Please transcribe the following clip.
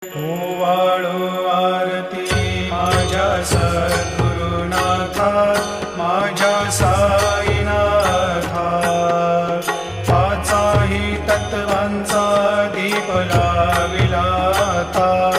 ओवाळो आरती माझ्या सद्गुरुनाथा, माझ्या साईनाथा. पाचाही तत्वांचा दीप लाविला आता,